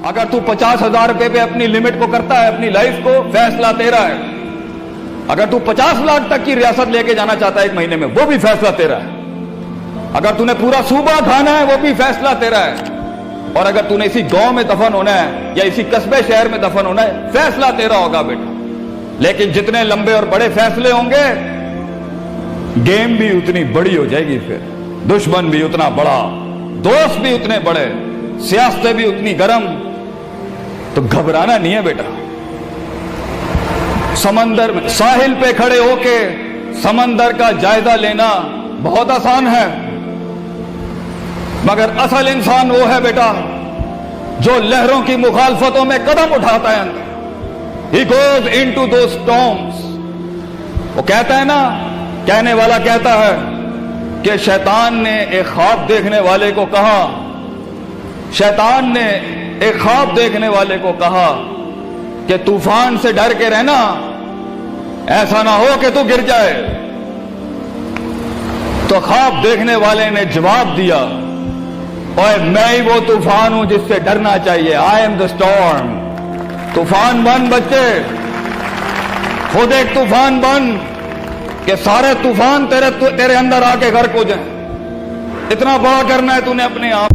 اگر تو 50,000 روپے پہ اپنی لمٹ کو کرتا ہے اپنی لائف کو، فیصلہ تیرا ہے. اگر تو 50 لاکھ تک کی ریاست لے کے جانا چاہتا ہے ایک مہینے میں، وہ بھی فیصلہ تیرا ہے. اگر تو نے پورا صوبہ کھانا ہے، وہ بھی فیصلہ تیرا ہے. اور اگر تو نے اسی گاؤں میں دفن ہونا ہے یا اسی قصبے شہر میں دفن ہونا ہے، فیصلہ تیرا ہوگا بیٹا. لیکن جتنے لمبے اور بڑے فیصلے ہوں گے، گیم بھی اتنی بڑی ہو جائے گی، پھر دشمن بھی اتنا بڑا، دوست بھی اتنے بڑے، سیاستیں بھی اتنی گرم. تو گھبرانا نہیں ہے بیٹا. سمندر میں ساحل پہ کھڑے ہو کے سمندر کا جائزہ لینا بہت آسان ہے، مگر اصل انسان وہ ہے بیٹا جو لہروں کی مخالفتوں میں قدم اٹھاتا ہے. He goes into those storms. وہ کہتا ہے نا، کہنے والا کہتا ہے کہ شیطان نے ایک خواب دیکھنے والے کو کہا، شیطان نے ایک خواب دیکھنے والے کو کہا کہ طوفان سے ڈر کے رہنا، ایسا نہ ہو کہ تو گر جائے. تو خواب دیکھنے والے نے جواب دیا، اوے میں ہی وہ طوفان ہوں جس سے ڈرنا چاہیے. I am the storm. طوفان بن بچے، خود ایک طوفان بن کہ سارے طوفان تیرے اندر آ کے غرق ہو جائیں. اتنا بڑا کرنا ہے تو نے اپنے آپ.